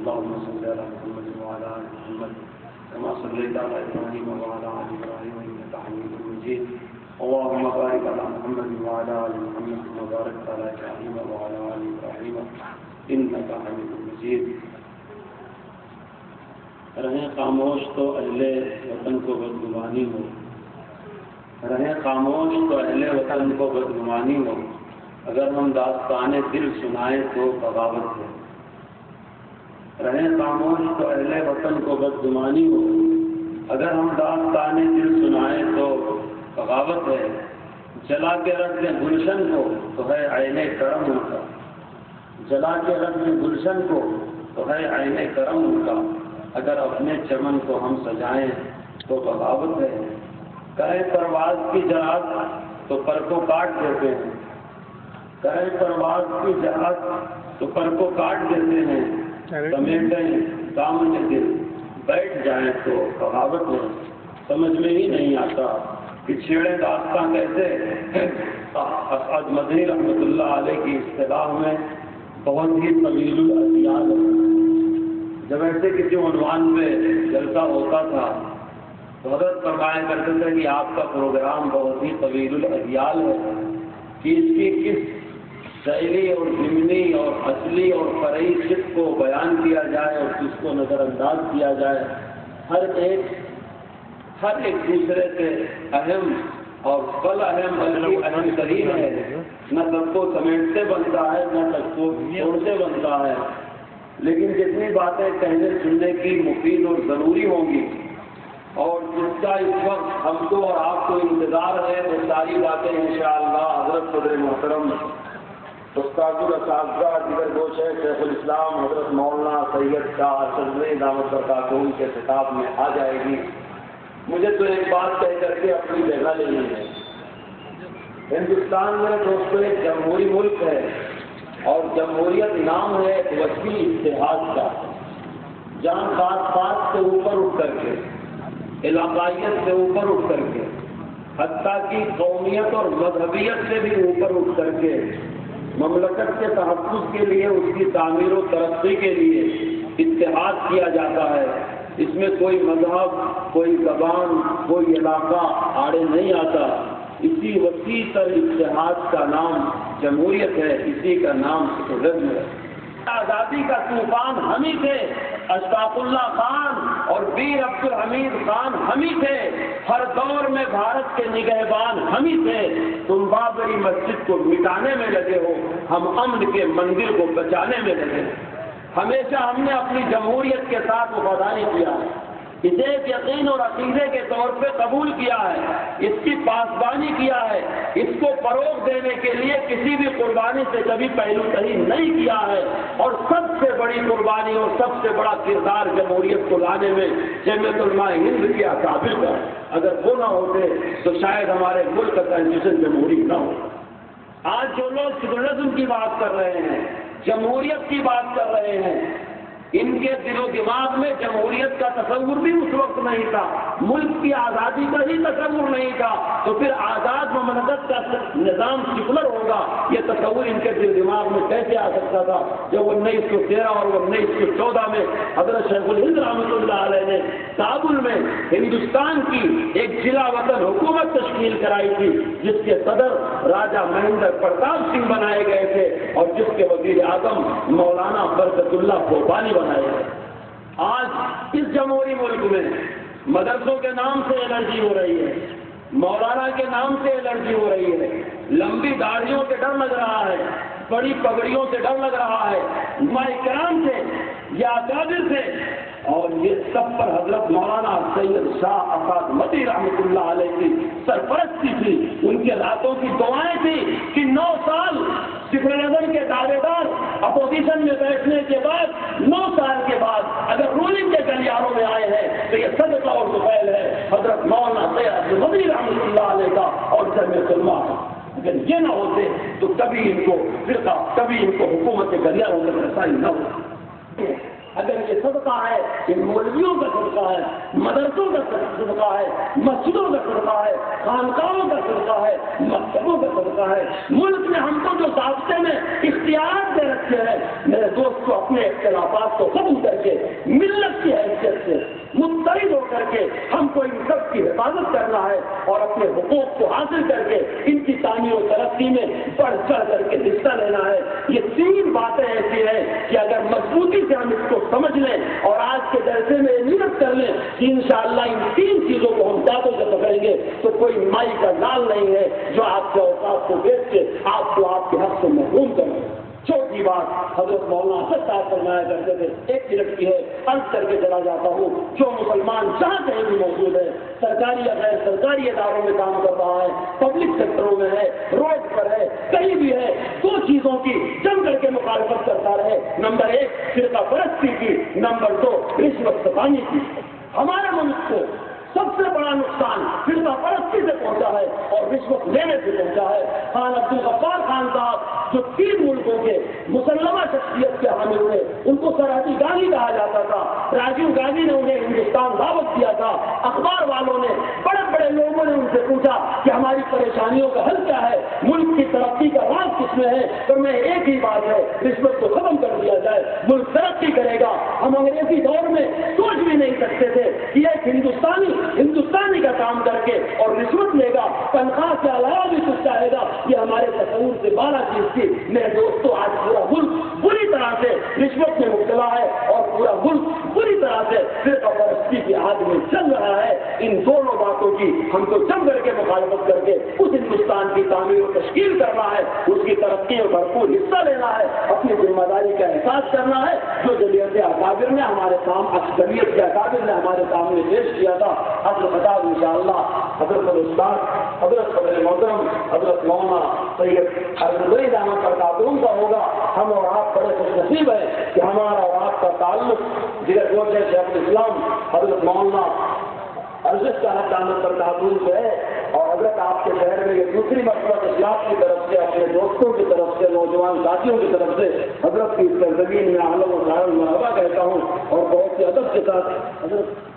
اللهم صل على محمد وعلى آل محمد كما صليت على إبراهيم وعلى آل إبراهيم إنك حميد مجيد اللهم بارك على محمد وعلى آل محمد كما باركت على إبراهيم وعلى آل إبراهيم إنك حميد مجيد. رہیں خاموش تو اہل وطن کو بدگمانی ہو، رہیں خاموش تو اہل وطن کو بدگمانی ہو، اگر ہم داستان دل سنائیں تو بغاوت ہے. رہیں خاموش تو اہل وطن کو بدگمانی ہو، اگر ہم داستان دل سنائیں تو بغاوت ہے. جلا کے رکھ دیں گلشن کو تو ہے عین کرم ان کا، جلا کے رکھ دیں گلشن کو تو ہے عین کرم ان کا، اگر اپنے چمن کو ہم سجائیں تو بغاوت ہے. کریں پرواز کی جہاد تو پر کو کاٹ دیتے ہیں، کریں پرواز کی جہاد تو پر کو کاٹ دیتے ہیں. سمیٹیں دامن دل بیٹھ جائیں تو بغاوت ہے. سمجھ میں ہی نہیں آتا کہ چھیڑے داستان کیسے. اسعد مدنی رحمۃ اللہ علیہ کی اصطلاح میں بہت ہی طویل الاطیال ہے. جب ایسے کسی عنوان پہ جلسہ ہوتا تھا تو حضرت فرمایا کرتے تھے کہ آپ کا پروگرام بہت ہی طویل الاطیال ہے کہ اس کی کس شعری اور ضمنی اور اصلی اور فرعی صدق کو بیان کیا جائے اور کس کو نظر انداز کیا جائے. ہر ایک دوسرے سے اہم اور فل اہم بلکہ اہم ترین ہے. نہ سب کو سمیٹتے بنتا ہے نہ سب کو جوڑتے بنتا ہے، لیکن جتنی باتیں کہنے سننے کی مفید اور ضروری ہوں گی اور جس کا اس وقت ہم کو اور آپ کو انتظار ہے وہ ساری باتیں انشاءاللہ حضرت صدر محترم استاد الاساتذہ دیگر گوش ہے شیخ الاسلام حضرت مولانا سید شاہ شذلی دامت برکاتہم کے خطاب میں آ جائے گی. مجھے تو ایک بات کہہ کر کے اپنی جگہ لینی ہے. ہندوستان میرے دوستوں ایک جمہوری ملک ہے اور جمہوریت نام ہے ایک وسیع اتحاد کا، جہاں خاص سے اوپر اٹھ کر کے، علاقائیت سے اوپر اٹھ کر کے، حتیٰ کی قومیت اور مذہبیت سے بھی اوپر اٹھ کر کے مملکت کے تحفظ کے لیے، اس کی تعمیر و ترقی کے لیے اتحاد کیا جاتا ہے. اس میں کوئی مذہب، کوئی زبان، کوئی علاقہ آڑے نہیں آتا. اسی وسیع تر اتحاد کا نام جمہوریت ہے، اسی کا نام سیکولرزم ہے. آزادی کا طوفان ہم ہی تھے، اشفاق اللہ خان اور ویر عبد الحمید خان ہم ہی تھے. ہر دور میں بھارت کے نگہبان ہم ہی تھے. تم بابری مسجد کو مٹانے میں لگے ہو، ہم امن کے مندر کو بچانے میں لگے. ہمیشہ ہم نے اپنی جمہوریت کے ساتھ وفاداری کیا ہے، اسے ایک یقین اور عقیدے کے طور پہ قبول کیا ہے، اس کی پاسبانی کیا ہے، اس کو فروغ دینے کے لیے کسی بھی قربانی سے کبھی پہلو تہی نہیں کیا ہے. اور سب سے بڑی قربانی اور سب سے بڑا کردار جمہوریت کو لانے میں جمعیت علماء ہند کی اکابر کا. اگر وہ نہ ہوتے تو شاید ہمارے ملک کا کنسٹیٹیوشن جمہوری نہ ہو. آج جو لوگ سیکولرزم کی بات کر رہے ہیں، جمہوریت کی بات کر رہے ہیں، ان کے دل و دماغ میں جمہوریت کا تصور بھی اس وقت نہیں تھا، ملک کی آزادی کا ہی تصور نہیں تھا. تو پھر آزاد مملکت کا نظام سیکولر ہوگا، یہ تصور ان کے دل دماغ میں کیسے آ سکتا تھا؟ جب 1913 اور 1914 میں حضرت شیخ الہند رحمۃ اللہ علیہ نے کابل میں ہندوستان کی ایک ضلع وطن حکومت تشکیل کرائی تھی، جس کے صدر راجہ مہندر پرتاپ سنگھ بنائے گئے تھے اور جس کے وزیر اعظم مولانا برکت اللہ بھوپانی بنائے گئے. آج اس جمہوری ملک میں مدرسوں کے نام سے الرجی ہو رہی ہے، مولانا کے نام سے الرجی ہو رہی ہے، لمبی داڑھیوں سے ڈر لگ رہا ہے، بڑی پگڑیوں سے ڈر لگ رہا ہے، علماء کرام سے یا اکابر سے. اور یہ سب پر حضرت مولانا سید شاہ اسعد مدنی رحمۃ اللہ علیہ کی سرپرستی تھی. ان کے راتوں کی دعائیں تھی کہ 9 سال سیکولرزم کے دعوے دار اپوزیشن میں بیٹھنے کے بعد 9 سال کے بعد اگر رولنگ کے گلیاروں میں آئے ہیں تو یہ صدقہ اور سفیل ہے حضرت مولانا سید مدنی رحمۃ اللہ علیہ کا اور جمعیت علماء کا. اگر یہ نہ ہوتے تو کبھی ان کو فرقہ، کبھی ان کو حکومت کے گلیاروں میں رسائی نہ ہوتی. اگر یہ صدقہ ہے، یہ مولویوں کا صدقہ ہے، مدرسوں کا صدقہ ہے، مسجدوں کا صدقہ ہے، خانقاہوں کا صدقہ ہے، مکتبوں کا صدقہ ہے۔ ملک نے ہم کو جو ضابطے میں اختیارات دے رکھے ہیں، میرے دوست کو اپنے اختلافات کو ختم کر کے ملت کی حیثیت سے متحد ہو کر کے ہم کو ان سب کی حفاظت کرنا ہے اور اپنے حقوق کو حاصل کر کے ان کی تعمیر و ترقی میں بڑھ چڑھ کر کے حصہ لینا ہے۔ یہ تین باتیں ایسی ہیں کہ اگر مضبوطی سے ہم اس کو سمجھ لیں اور آج کے جلسے میں نیت کر لیں کہ انشاءاللہ ان تین چیزوں کو ہم دانتوں سے پکڑیں گے تو کوئی مائی کا لال نہیں ہے جو آپ کے اوقات کو بیچ کے آپ کو آپ کے حق سے محروم کرے۔ چوتھی بات حضرت مولانا اسد صاحب فرمایا کرتے تھے، ایک منٹ کی ہے، عرض کر کے چلا جاتا ہوں، جو مسلمان جہاں کہیں بھی موجود ہے، سرکاری یا غیر سرکاری اداروں میں کام کر رہا ہے، پبلک سیکٹروں میں ہے، روڈ پر ہے، کہیں بھی ہے، دو چیزوں کی جم کر کے مخالفت کرتا رہے۔ نمبر ایک فرقہ پرستی کی، نمبر دو رشوت ستانی کی۔ ہمارے ملک کو سب سے بڑا نقصان فرقہ پرستی سے پہنچا ہے اور رشوت لینے سے پہنچا ہے۔ خان عبدالغفار خان صاحب جو تین ملکوں کے مسلمہ شخصیت کے حامل ہوئے، ان کو سرحدی گاندھی کہا جاتا تھا۔ راجیو گاندھی نے انہیں ہندوستان دعوت دیا تھا۔ اخبار والوں نے، بڑے بڑے لوگوں نے ان سے پوچھا کہ ہماری پریشانیوں کا حل کیا ہے، ملک کی ترقی کا راز کس میں ہے؟ تو میں ایک ہی بات ہے، رشوت کو ختم کر دیا جائے، ملک ترقی کرے گا۔ ہم انگریزی دور میں سوچ بھی نہیں سکتے تھے کہ ایک ہندوستانی کا کام کر کے اور رشوت لے گا، تنخواہ کے علاوہ بھی کچھ چاہے گا، یہ ہمارے تصور سے بالا چیز تھی۔ میرے دوستوں، آج پورا ملک بری طرح سے رشوت میں مبتلا ہے اور پورا ملک بری طرح سے فرقہ پرستی کی آگ میں چل رہا ہے۔ ان دونوں باتوں کی ہم کو جم کر کے مخالفت کر کے اس ہندوستان کی تعمیر و تشکیل کرنا ہے، اس کی ترقی میں بھرپور حصہ لینا ہے، اپنی ذمہ داری کا احساس کرنا ہے جو جلیت اکابر نے ہمارے اکثریت کے اکابر نے ہمارے سامنے پیش کیا تھا۔ حضرت خطاب انشاءاللہ حضرت الاستاذ حضرت صدر محترم حضرت مولانا سید ارزوی دامت پر تعلق کا ہوگا۔ ہم اور آپ بڑے خوش نصیب ہیں کہ ہمارا اور آپ کا تعلق جگر گوش ہے شیخ الاسلام حضرت مولانا ارشد صاحب دامت پر تعلق ہے، اور حضرت آپ کے شہر میں یہ دوسری مرتبہ اسلاف کی طرف سے، اپنے دوستوں کی طرف سے، نوجوان ساتھیوں کی طرف سے حضرت کی سرزمین میں عالم و مرحبا کہتا ہوں اور بہت سے ادب کے ساتھ حضرت